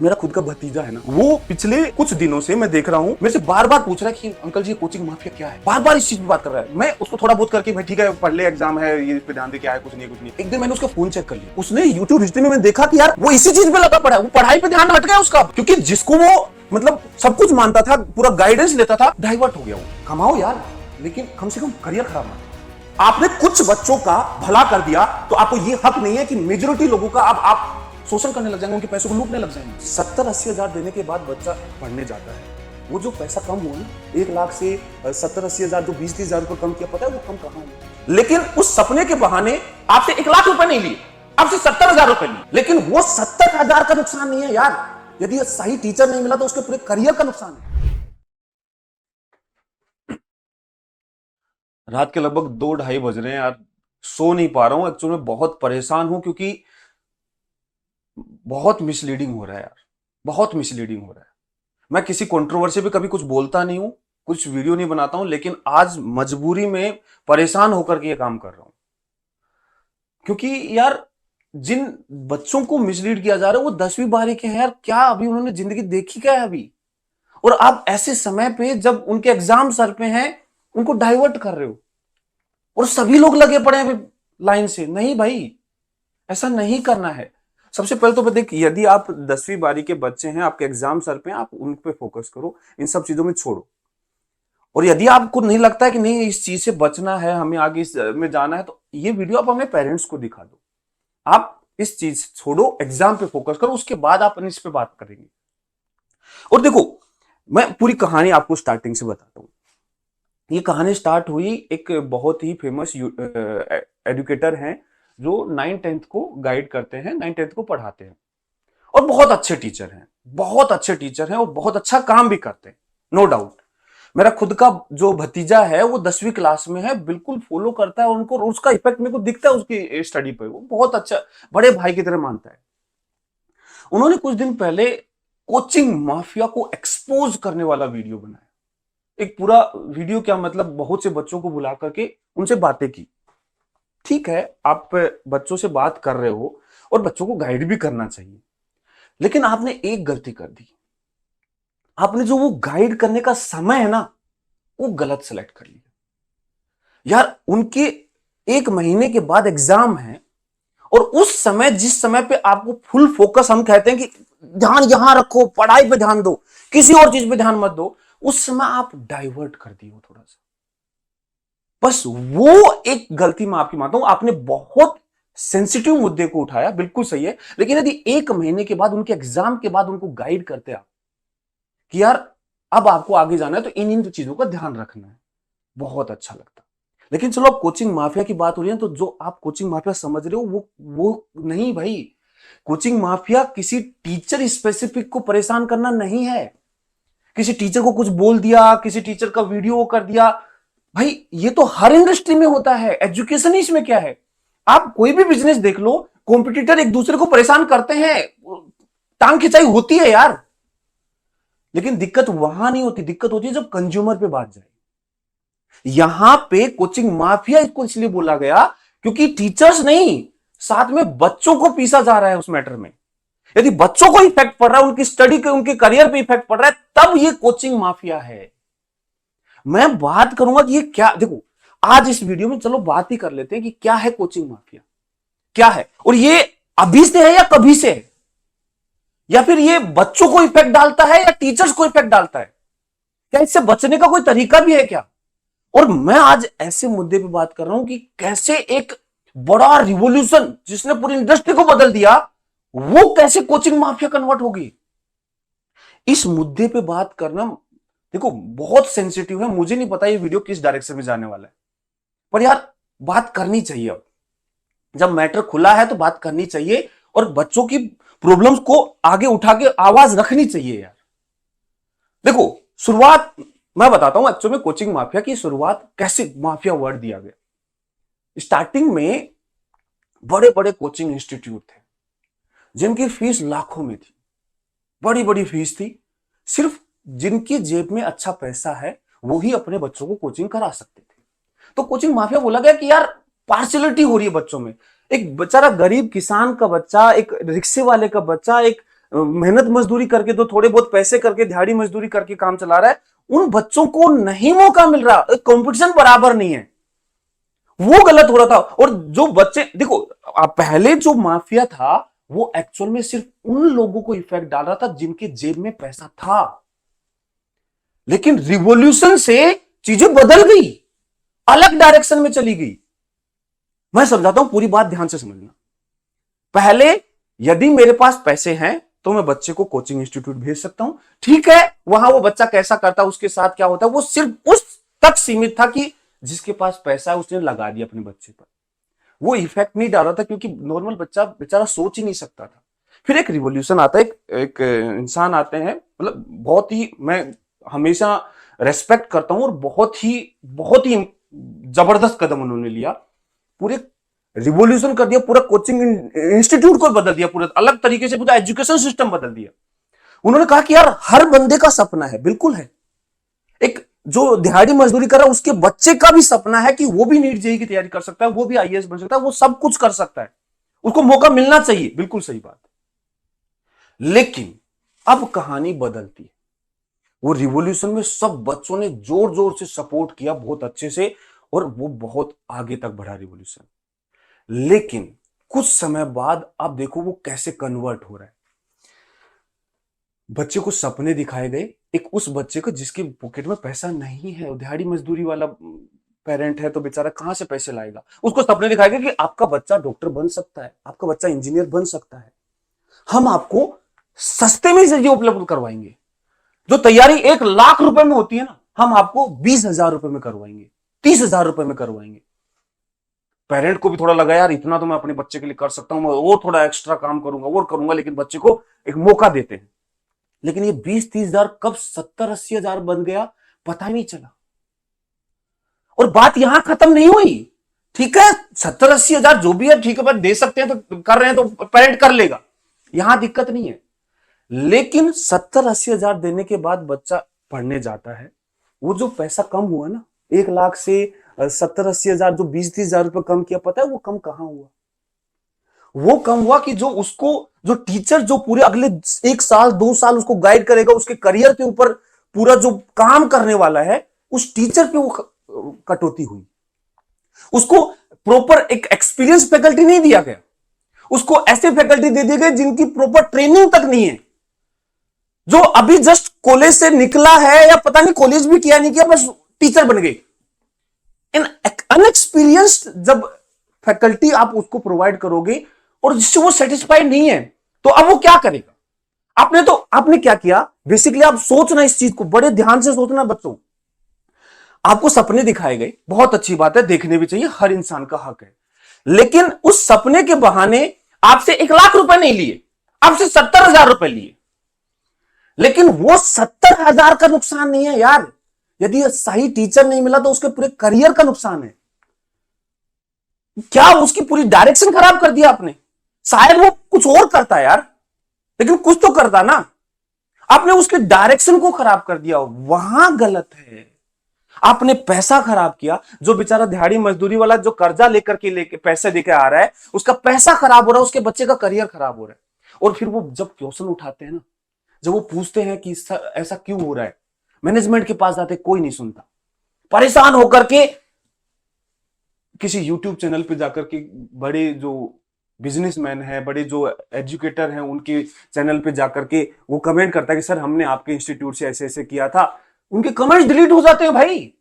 मेरा खुद का भतीजा है ना, वो पिछले कुछ दिनों से मैं देख रहा हूँ, मेरे से बार बार पूछ रहा है कि अंकल जी कोचिंग माफिया क्या है। बार बार इस चीज पे बात कर रहा है। मैं उसको थोड़ा बहुत करके भाई ठीक है पढ़ ले, एग्जाम है, ये इस पे ध्यान दे, क्या है, कुछ नहीं। एक दिन मैंने उसका फोन चेक कर लिया, उसने यूट्यूब हिस्ट्री में मैंने देखा कि यार वो इसी चीज पे लगा पड़ा है, वो पढ़ाई पे ध्यान हट गया उसका, क्योंकि जिसको वो मतलब सब कुछ मानता था, पूरा गाइडेंस लेता था, डाइवर्ट हो गया वो। कमाओ यार, लेकिन कम से कम करियर खराब मत। आपने कुछ बच्चों का भला कर दिया तो आपको ये हक नहीं है कि मेजॉरिटी लोगों का आप शोषण करने लग जाएंगे, उनके पैसों को लूटने लग जाएंगे। 70-80 हजार देने के बाद बच्चा पढ़ने जाता है, वो जो पैसा कम हुआ ना, 1 लाख से 70-80 हजार, जो 20-30 हजार रुपए कम किया, पता है वो कम कहां है? लेकिन उस सपने के बहाने आपसे 1 लाख रुपए नहीं लिए, आपसे 70,000 रुपए लिए, लेकिन वो 70,000 का नुकसान नहीं है यार। यदि सही टीचर नहीं मिला तो उसके पूरे करियर का नुकसान है। रात के लगभग 2-2:30 बज रहे हैं यार, सो नहीं पा रहा हूं। एक्चुअली मैं बहुत परेशान हूं क्योंकि बहुत मिसलीडिंग हो रहा है यार, बहुत मिसलीडिंग हो रहा है। मैं किसी कंट्रोवर्सी पे कभी कुछ बोलता नहीं हूं, कुछ वीडियो नहीं बनाता हूं, लेकिन आज मजबूरी में परेशान होकर के ये काम कर रहा हूं, क्योंकि यार जिन बच्चों को मिसलीड किया जा रहा है वो 10वीं 12वीं के हैं यार। क्या अभी उन्होंने जिंदगी देखी क्या है अभी? और आप ऐसे समय पे जब उनके एग्जाम सर पे हैं उनको डाइवर्ट कर रहे हो, और सभी लोग लगे पड़े हैं लाइन से। नहीं भाई, ऐसा नहीं करना है। सबसे पहले तो देख, यदि आप 10वीं 12वीं के बच्चे हैं, आपके एग्जाम सर पे, आप उन पे फोकस करो, इन सब चीजों में छोड़ो। और यदि आपको नहीं लगता है कि नहीं इस चीज से बचना है, हमें आगे इस में जाना है, तो ये वीडियो आप अपने पेरेंट्स को दिखा दो। आप इस चीज छोड़ो, एग्जाम पे फोकस करो, उसके बाद आप इस पे बात करेंगे। और देखो, मैं पूरी कहानी आपको स्टार्टिंग से बताता हूं। ये कहानी स्टार्ट हुई, एक बहुत ही फेमस एजुकेटर हैं जो 9th-10th को गाइड करते हैं, 9th-10th को पढ़ाते हैं, और बहुत अच्छे टीचर हैं, बहुत अच्छे टीचर हैं, और बहुत अच्छा काम भी करते हैं, नो डाउट। मेरा खुद का जो भतीजा है वो 10वीं क्लास में है, बिल्कुल फॉलो करता है उनको, और उसका इफेक्ट मेरे को दिखता है उसकी स्टडी पर। वो बहुत अच्छा, बड़े भाई की तरह मानता है। उन्होंने कुछ दिन पहले कोचिंग माफिया को एक्सपोज करने वाला वीडियो बनाया। एक पूरा वीडियो, क्या मतलब, बहुत से बच्चों को बुला करके उनसे बातें की। ठीक है, आप बच्चों से बात कर रहे हो और बच्चों को गाइड भी करना चाहिए, लेकिन आपने एक गलती कर दी। आपने जो वो गाइड करने का समय है ना, वो गलत सेलेक्ट कर लिया यार। उनके 1 महीने के बाद एग्जाम है, और उस समय, जिस समय पे आपको फुल फोकस, हम कहते हैं कि ध्यान यहां रखो, पढ़ाई पे ध्यान दो, किसी और चीज पे ध्यान मत दो, उस समय आप डाइवर्ट कर दिए हो थोड़ा सा। बस वो एक गलती मैं आपकी मानता हूं। आपने बहुत सेंसिटिव मुद्दे को उठाया, बिल्कुल सही है, लेकिन यदि 1 महीने के बाद, उनके एग्जाम के बाद उनको गाइड करते आप कि यार अब आपको आगे जाना है तो इन चीजों का ध्यान रखना है, बहुत अच्छा लगता। लेकिन चलो, अब कोचिंग माफिया की बात हो रही है, तो जो आप कोचिंग माफिया समझ रहे हो वो नहीं भाई। कोचिंग माफिया किसी टीचर स्पेसिफिक को परेशान करना नहीं है। किसी टीचर को कुछ बोल दिया, किसी टीचर का वीडियो कर दिया, भाई ये तो हर इंडस्ट्री में होता है। एजुकेशन ही इसमें क्या है? आप कोई भी बिजनेस देख लो, कॉम्पिटिटर एक दूसरे को परेशान करते हैं, टांग खिंचाई होती है यार। लेकिन दिक्कत वहां नहीं होती, दिक्कत होती है जब कंज्यूमर पे बात जाए। यहां पे कोचिंग माफिया इसको इसलिए बोला गया क्योंकि टीचर्स नहीं, साथ में बच्चों को पीसा जा रहा है उस मैटर में। यदि बच्चों को इफेक्ट पड़ रहा है, उनकी स्टडी के, उनके करियर पे इफेक्ट पड़ रहा है, तब ये कोचिंग माफिया है। मैं बात करूंगा कि ये क्या, देखो आज इस वीडियो में चलो बात ही कर लेते हैं कि क्या है कोचिंग माफिया, क्या है, और ये अभी से है या कभी से है, या फिर ये बच्चों को इफेक्ट डालता है या टीचर्स को इफेक्ट डालता है, क्या इससे बचने का कोई तरीका भी है क्या? और मैं आज ऐसे मुद्दे पे बात कर रहा हूं कि कैसे एक बड़ा रिवॉल्यूशन जिसने पूरी इंडस्ट्री को बदल दिया, वो कैसे कोचिंग माफिया कन्वर्ट होगी। इस मुद्दे पे बात करना, देखो बहुत सेंसिटिव है, मुझे नहीं पता ये वीडियो किस डायरेक्शन में जाने वाला है, पर यार बात करनी चाहिए। अब जब मैटर खुला है तो बात करनी चाहिए, और बच्चों की प्रॉब्लम्स को आगे उठा के आवाज रखनी चाहिए यार। देखो, शुरुआत मैं बताता हूं एक्चुअली में कोचिंग माफिया की शुरुआत कैसे, माफिया वर्ड दिया गया। स्टार्टिंग में बड़े बड़े कोचिंग इंस्टीट्यूट थे जिनकी फीस लाखों में थी, बड़ी बड़ी फीस थी। सिर्फ जिनकी जेब में अच्छा पैसा है वो ही अपने बच्चों को कोचिंग करा सकते थे। तो कोचिंग माफिया बोला गया कि यार पार्शियलिटी हो रही है बच्चों में। एक बेचारा गरीब किसान का बच्चा, एक रिक्शे वाले का बच्चा, एक मेहनत मजदूरी करके, तो थोड़े बहुत पैसे करके, दिहाड़ी मजदूरी करके काम चला रहा है, उन बच्चों को नहीं मौका मिल रहा, कंपटीशन बराबर नहीं है, वो गलत हो रहा था। और जो बच्चे देखो, पहले जो माफिया था वो एक्चुअल में सिर्फ उन लोगों को इफेक्ट डाल रहा था जिनके जेब में पैसा था, लेकिन रिवॉल्यूशन से चीजें बदल गई, अलग डायरेक्शन में चली गई। मैं समझाता हूं, पूरी बात ध्यान से समझना। पहले यदि मेरे पास पैसे हैं तो मैं बच्चे को कोचिंग इंस्टीट्यूट भेज सकता हूं, ठीक है, वहां वो बच्चा कैसा करता है, उसके साथ क्या होता है, वो सिर्फ उस तक सीमित था कि जिसके पास पैसा है उसने लगा दिया अपने बच्चे पर, वो इफेक्ट नहीं डाल रहा था, क्योंकि नॉर्मल बच्चा बेचारा सोच ही नहीं सकता था। फिर एक रिवॉल्यूशन आता है, एक इंसान आते हैं, मतलब बहुत ही, मैं हमेशा रेस्पेक्ट करता हूं, और बहुत ही जबरदस्त कदम उन्होंने लिया, पूरे रिवॉल्यूशन कर दिया, पूरा कोचिंग इंस्टीट्यूट को बदल दिया, पूरा अलग तरीके से पूरा एजुकेशन सिस्टम बदल दिया। उन्होंने कहा कि यार हर बंदे का सपना है, बिल्कुल है, एक जो दिहाड़ी मजदूरी कर रहा है उसके बच्चे का भी सपना है कि वो भी नीट जेईई की तैयारी कर सकता है, वो भी आईएएस बन सकता है, वो सब कुछ कर सकता है, उसको मौका मिलना चाहिए, बिल्कुल सही बात। लेकिन अब कहानी बदलती है, वो रिवॉल्यूशन में सब बच्चों ने जोर जोर से सपोर्ट किया, बहुत अच्छे से, और वो बहुत आगे तक बढ़ा रिवॉल्यूशन। लेकिन कुछ समय बाद आप देखो वो कैसे कन्वर्ट हो रहा है। बच्चे को सपने दिखाए गए, एक उस बच्चे को जिसके पॉकेट में पैसा नहीं है, दिहाड़ी मजदूरी वाला पेरेंट है, तो बेचारा कहां से पैसे लाएगा, उसको सपने दिखाए गए कि आपका बच्चा डॉक्टर बन सकता है, आपका बच्चा इंजीनियर बन सकता है, हम आपको सस्ते में चीजें उपलब्ध करवाएंगे, जो तैयारी 1 लाख रुपए में होती है ना, हम आपको 20,000 रुपए में करवाएंगे, 30,000 रुपए में करवाएंगे। पेरेंट को भी थोड़ा लगा यार इतना तो मैं अपने बच्चे के लिए कर सकता हूं, और थोड़ा एक्स्ट्रा काम करूंगा, और करूंगा, लेकिन बच्चे को एक मौका देते हैं। लेकिन ये 20-30,000 कब 70-80,000 बन गया पता ही नहीं चला। और बात यहां खत्म नहीं हुई, ठीक है, 70-80,000 जो भी है ठीक है, दे सकते हैं तो कर रहे हैं तो पेरेंट कर लेगा, यहां दिक्कत नहीं है। लेकिन 70-80,000 देने के बाद बच्चा पढ़ने जाता है, वो जो पैसा कम हुआ ना 1 लाख से 70-80,000, जो 20-30,000 रुपए कम किया, पता है वो कम कहां हुआ? वो कम हुआ कि जो उसको, जो टीचर जो पूरे अगले 1 साल 2 साल उसको गाइड करेगा, उसके करियर के ऊपर पूरा जो काम करने वाला है, उस टीचर पे वो कटौती हुई। उसको प्रॉपर एक एक्सपीरियंस फैकल्टी नहीं दिया गया, उसको ऐसे फैकल्टी दे दिए गए जिनकी प्रॉपर ट्रेनिंग तक नहीं है, जो अभी जस्ट कॉलेज से निकला है, या पता नहीं कॉलेज भी किया नहीं किया, बस टीचर बन गए। इन अनएक्सपीरियंस्ड जब फैकल्टी आप उसको प्रोवाइड करोगे और जिससे वो सेटिस्फाइड नहीं है, तो अब वो क्या करेगा? आपने क्या किया, बेसिकली आप सोचना, इस चीज को बड़े ध्यान से सोचना बच्चों। आपको सपने दिखाए गए, बहुत अच्छी बात है, देखने भी चाहिए, हर इंसान का हक है, लेकिन उस सपने के बहाने आपसे 1 लाख रुपए नहीं लिए, आपसे 70,000 रुपए लिए। लेकिन वो 70,000 का नुकसान नहीं है यार, यदि सही टीचर नहीं मिला तो उसके पूरे करियर का नुकसान है। क्या उसकी पूरी डायरेक्शन खराब कर दिया आपने? शायद वो कुछ और करता है यार, लेकिन कुछ तो करता ना, आपने उसके डायरेक्शन को खराब कर दिया, वहां गलत है। आपने पैसा खराब किया, जो बेचारा दिहाड़ी मजदूरी वाला जो कर्जा लेके पैसे देके आ रहा है, उसका पैसा खराब हो रहा है, उसके बच्चे का करियर खराब हो रहा है। और फिर वो जब क्वेश्चन उठाते हैं ना, जब वो पूछते हैं कि ऐसा क्यों हो रहा है, मैनेजमेंट के पास जाते कोई नहीं सुनता, परेशान होकर के किसी यूट्यूब चैनल पे जाकर के बड़े जो बिजनेसमैन है, बड़े जो एजुकेटर हैं, उनके चैनल पे जाकर के वो कमेंट करता है कि सर हमने आपके इंस्टीट्यूट से ऐसे ऐसे किया था, उनके कमेंट्स डिलीट हो जाते हैं भाई।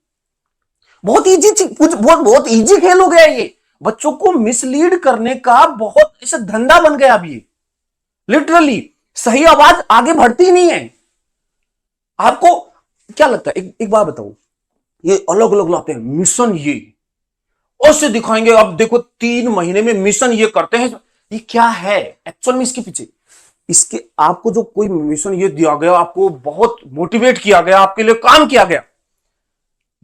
बहुत इजी, बहुत इजी खेल हो गया ये, बच्चों को मिसलीड करने का बहुत ऐसा धंधा बन गया अब ये, लिटरली सही आवाज आगे बढ़ती नहीं है। आपको क्या लगता है, एक बात बताओ, ये अलग अलग लाते हैं मिशन, ये उससे दिखाएंगे, अब देखो 3 महीने में मिशन ये करते हैं, ये क्या है एक्चुअल में इसके पीछे? इसके आपको जो कोई मिशन ये दिया गया, आपको बहुत मोटिवेट किया गया, आपके लिए काम किया गया,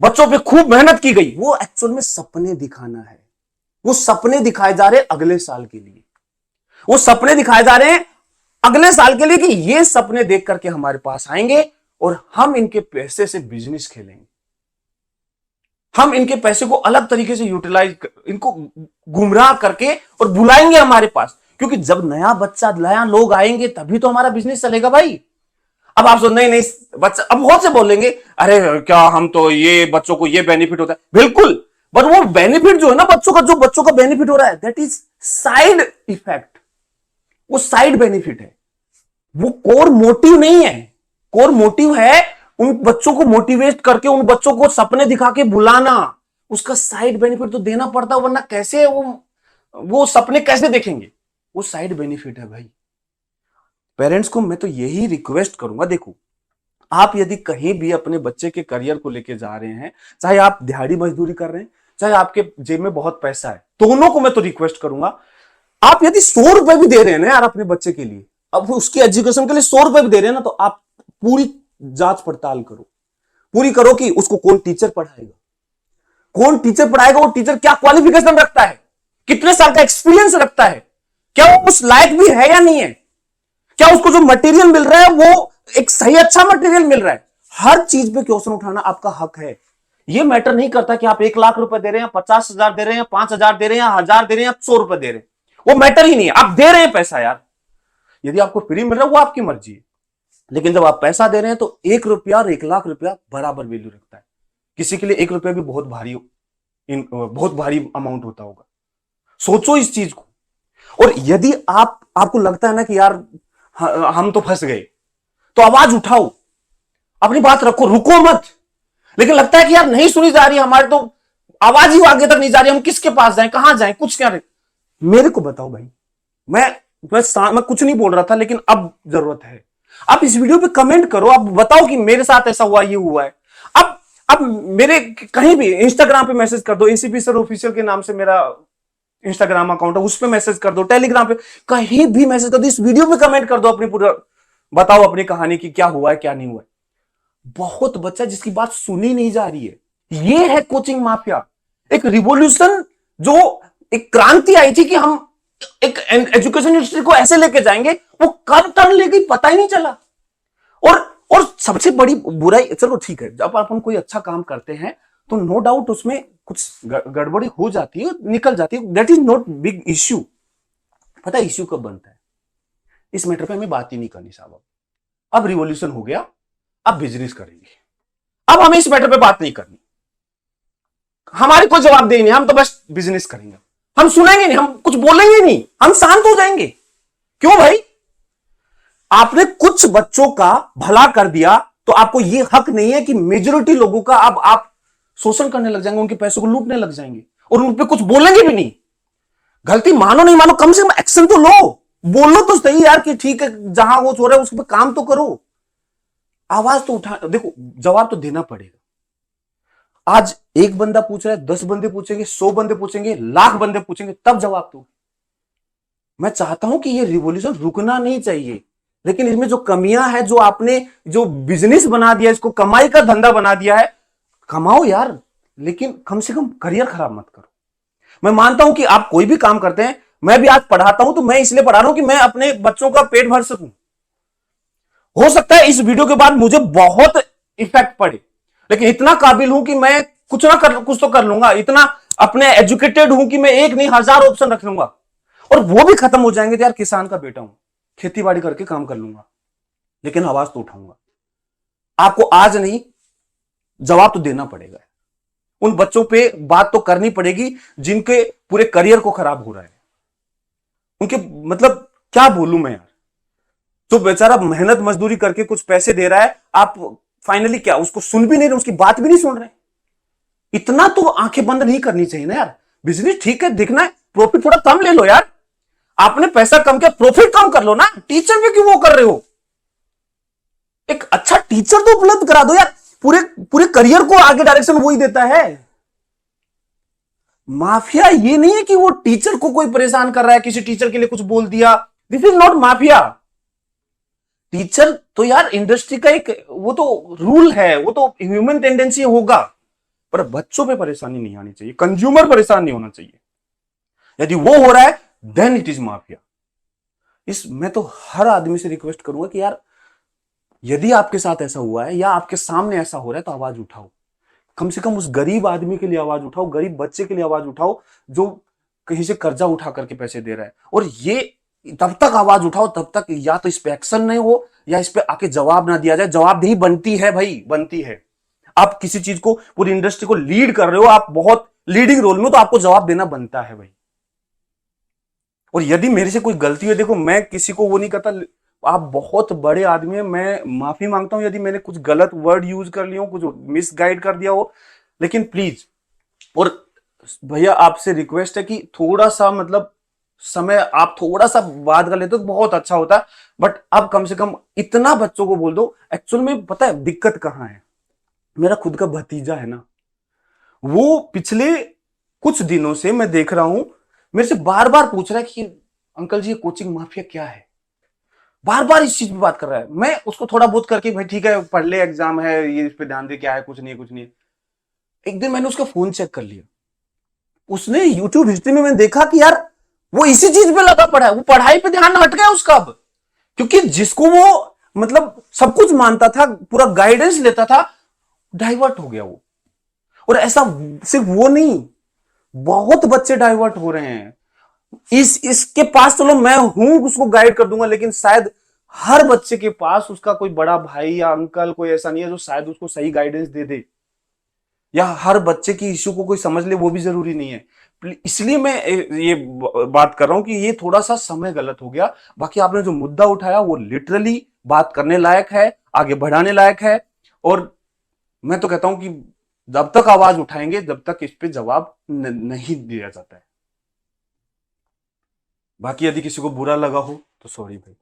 बच्चों पे खूब मेहनत की गई, वो एक्चुअल में सपने दिखाना है। वो सपने दिखाए जा रहे हैं अगले साल के लिए, वो सपने दिखाए जा रहे हैं अगले साल के लिए कि ये सपने देख करके हमारे पास आएंगे और हम इनके पैसे से बिजनेस खेलेंगे, हम इनके पैसे को अलग तरीके से यूटिलाइज, इनको गुमराह करके और बुलाएंगे हमारे पास, क्योंकि जब नया बच्चा, नया लोग आएंगे तभी तो हमारा बिजनेस चलेगा भाई। अब आप सोच नहीं नहीं बच्चा, अब बहुत से बोलेंगे अरे क्या हम तो ये बच्चों को ये बेनिफिट होता है, बिल्कुल, बट वो बेनिफिट जो है ना बच्चों का, जो बच्चों का बेनिफिट हो रहा है, दैट इज साइड इफेक्ट, वो साइड बेनिफिट है, वो कोर मोटिव नहीं है। कोर मोटिव है उन बच्चों को मोटिवेट करके, उन बच्चों को सपने दिखा के बुलाना, उसका साइड बेनिफिट तो देना पड़ता, वरना कैसे वो सपने कैसे देखेंगे, वो साइड बेनिफिट है भाई। पेरेंट्स को मैं तो यही रिक्वेस्ट करूंगा, देखो आप यदि कहीं भी अपने बच्चे के करियर को लेके जा रहे हैं, चाहे आप दिहाड़ी मजदूरी कर रहे हैं, चाहे आपके जेब में बहुत पैसा है, दोनों को मैं तो रिक्वेस्ट करूंगा, आप यदि 100 रुपए भी दे रहे हैं ना यार अपने बच्चे के लिए, अब उसकी एजुकेशन के लिए 100 रुपए भी दे रहे हैं ना, तो आप पूरी जांच पड़ताल करो, पूरी करो कि उसको कौन टीचर पढ़ाएगा, कौन टीचर पढ़ाएगा, वो टीचर क्या क्वालिफिकेशन रखता है, कितने साल का एक्सपीरियंस रखता है, क्या वो उस लायक भी है या नहीं है, क्या उसको जो मटेरियल मिल रहा है वो एक सही अच्छा मटेरियल मिल रहा है। हर चीज पे क्वेश्चन उठाना आपका हक है। ये मैटर नहीं करता कि आप 1 लाख रुपए दे रहे हैं, 50,000 दे रहे हैं, 5,000 दे रहे हैं, 1,000 दे रहे हैं, 100 रुपए दे रहे हैं, वो मैटर ही नहीं है, आप दे रहे हैं पैसा यार। यदि आपको फ्री मिल रहा है वो आपकी मर्जी है, लेकिन जब आप पैसा दे रहे हैं तो 1 रुपया और 1 लाख रुपया बराबर वैल्यू रखता है। किसी के लिए 1 रुपया भी बहुत भारी अमाउंट होता होगा। सोचो इस चीज को। और यदि आपको लगता है ना कि यार हम तो फंस गए, तो आवाज उठाओ, अपनी बात रखो, रुको मत। लेकिन लगता है कि यार नहीं सुनी जा रही, हमारी तो आवाज ही आगे तक नहीं जा रही, हम किसके पास जाएं, कहां जाएं, कुछ क्या रहे, मेरे को बताओ भाई। मैं कुछ नहीं बोल रहा था, लेकिन अब जरूरत है। आप इस वीडियो पे कमेंट करो, आप बताओ कि मेरे साथ ऐसा हुआ, ये हुआ है। अब मेरे कहीं भी इंस्टाग्राम पे मैसेज कर दो, एसीपी सर ऑफिशियल के नाम से मेरा इंस्टाग्राम अकाउंट है, उस पर मैसेज कर दो, टेलीग्राम पे कहीं भी मैसेज कर दो, इस वीडियो पे कमेंट कर दो, अपनी पूरा बताओ अपनी कहानी की क्या हुआ है क्या नहीं हुआ है। बहुत बच्चा जिसकी बात सुनी नहीं जा रही है। ये है कोचिंग माफिया। एक रिवॉल्यूशन, जो एक क्रांति आई थी कि हम एक एजुकेशन इंडस्ट्री को ऐसे लेके जाएंगे, वो कब टर्न ले गई पता ही नहीं चला। और सबसे बड़ी बुराई, चलो ठीक है, जब अपन कोई अच्छा काम करते हैं तो नो डाउट उसमें कुछ गड़बड़ी हो जाती है, निकल जाती है, that is not big issue. पता है इश्यू कब बनता है? इस मैटर पे हमें बात ही नहीं करनी साहब। अब रिवॉल्यूशन हो गया, अब बिजनेस करेंगे, अब हमें इस मैटर पे बात नहीं करनी, हमारी कोई जवाब देनी नहीं, हम तो बस बिजनेस करेंगे, हम सुनेंगे नहीं, हम कुछ बोलेंगे नहीं, हम शांत हो जाएंगे। क्यों भाई? आपने कुछ बच्चों का भला कर दिया तो आपको यह हक नहीं है कि मेजॉरिटी लोगों का अब आप शोषण करने लग जाएंगे, उनके पैसों को लूटने लग जाएंगे और उन पर कुछ बोलेंगे भी नहीं। गलती मानो नहीं मानो, कम से कम एक्शन तो लो, बोलो तो सही यार कि ठीक है, जहां वो हो रहा है उसके पर काम तो करो, आवाज तो उठा। देखो जवाब तो देना पड़ेगा। आज एक बंदा पूछ रहा है, 10 बंदे पूछेंगे, 100 बंदे पूछेंगे, लाख बंदे पूछेंगे, तब जवाब दो। मैं चाहता हूं कि ये रिवॉल्यूशन रुकना नहीं चाहिए, लेकिन इसमें जो कमियां है, जो आपने जो बिजनेस बना दिया, इसको कमाई का धंधा बना दिया है, कमाओ यार, लेकिन कम से कम करियर खराब मत करो। मैं मानता हूं कि आप कोई भी काम करते हैं, मैं भी आज पढ़ाता हूं तो मैं इसलिए पढ़ा रहा हूं कि मैं अपने बच्चों का पेट भर सकूं। हो सकता है इस वीडियो के बाद मुझे बहुत इफेक्ट पड़े, लेकिन इतना काबिल हूं कि मैं कुछ ना कर, कुछ तो कर लूंगा। इतना अपने एजुकेटेड हूं कि मैं एक नहीं 1000 ऑप्शन रख लूंगा, और वो भी खत्म हो जाएंगे तो यार किसान का बेटा हूं, खेती बाड़ी करके काम कर लूंगा, लेकिन आवाज तो उठाऊंगा। आपको आज नहीं, जवाब तो देना पड़ेगा। उन बच्चों पे बात तो करनी पड़ेगी जिनके पूरे करियर को खराब हो रहा है। उनके मतलब क्या बोलूं मैं यार, जो बेचारा मेहनत मजदूरी करके कुछ पैसे दे रहा है, आप फाइनली क्या उसको सुन भी नहीं रहे, उसकी बात भी नहीं सुन रहे। इतना तो आंखें बंद नहीं करनी चाहिए ना यार। बिजनेस ठीक है, दिखना है, प्रॉफिट थोड़ा कम ले लो यार। आपने पैसा कम किया, प्रॉफिट कम कर लो ना। टीचर पे क्यों वो कर रहे हो? एक अच्छा टीचर तो उपलब्ध करा दो यार, पूरे करियर को आगे डायरेक्शन वही देता है। माफिया ये नहीं है कि वो टीचर को कोई परेशान कर रहा है, किसी टीचर के लिए कुछ बोल दिया। This is not mafia. Teacher तो यार इंडस्ट्री का एक वो तो रूल है, वो तो ह्यूमन टेंडेंसी होगा, पर बच्चों पे परेशानी नहीं आनी चाहिए, कंज्यूमर परेशान नहीं होना चाहिए। यदि वो हो रहा है देन इट इज माफिया। मैं तो हर आदमी से रिक्वेस्ट करूंगा कि यार यदि आपके साथ ऐसा हुआ है या आपके सामने ऐसा हो रहा है तो आवाज उठाओ। कम से कम उस गरीब आदमी के लिए आवाज उठाओ, गरीब बच्चे के लिए आवाज उठाओ जो कहीं से कर्जा उठा करके पैसे दे रहा है। और ये तब तक आवाज उठाओ, तब तक या तो इस पे एक्शन नहीं हो या इस पे आके जवाब ना दिया जाए। जवाबदेही बनती है भाई, बनती है। आप किसी चीज को, पूरी इंडस्ट्री को लीड कर रहे हो, आप बहुत लीडिंग रोल में हो, तो आपको जवाब देना बनता है भाई। और यदि मेरे से कोई गलती है, देखो मैं किसी को वो नहीं करता, आप बहुत बड़े आदमी हैं, मैं माफी मांगता हूं यदि मैंने कुछ गलत वर्ड यूज कर लिया हो, कुछ मिसगाइड कर दिया हो, लेकिन प्लीज। और भैया आपसे रिक्वेस्ट है कि थोड़ा सा मतलब समय आप थोड़ा सा बात कर लेते तो बहुत अच्छा होता। बट अब कम से कम इतना बच्चों को बोल दो। एक्चुअल में पता है दिक्कत कहां है? मेरा खुद का भतीजा है ना, वो पिछले कुछ दिनों से मैं देख रहा हूं, मेरे से बार बार पूछ रहा है कि अंकल जी ये कोचिंग माफिया क्या है। बार बार इस चीज पे बात कर रहा है। मैं उसको थोड़ा बहुत करके भाई ठीक है पढ़ ले, एग्जाम है, ये इस पे ध्यान दे, क्या है, कुछ नहीं है, कुछ नहीं है। एक दिन मैंने उसका फोन चेक कर लिया, उसने यूट्यूब हिस्ट्री में मैंने देखा कि यार वो इसी चीज पे लगा पड़ा है, वो पढ़ाई पे ध्यान हट गया उसका अब। क्योंकि जिसको वो मतलब सब कुछ मानता था, पूरा गाइडेंस लेता था, डाइवर्ट हो गया वो। और ऐसा सिर्फ वो नहीं, बहुत बच्चे डाइवर्ट हो रहे हैं। इसके पास चलो मैं हूं, उसको गाइड कर दूंगा, लेकिन शायद हर बच्चे के पास उसका कोई बड़ा भाई या अंकल कोई ऐसा नहीं है जो शायद उसको सही गाइडेंस दे दे, या हर बच्चे की इश्यू को कोई समझ ले, वो भी जरूरी नहीं है। इसलिए मैं ये बात कर रहा हूं कि ये थोड़ा सा समय गलत हो गया। बाकी आपने जो मुद्दा उठाया वो लिटरली बात करने लायक है, आगे बढ़ाने लायक है। और मैं तो कहता हूं कि जब तक आवाज उठाएंगे, जब तक इस पे जवाब नहीं दिया जाता है। बाकी यदि किसी को बुरा लगा हो तो सॉरी भाई।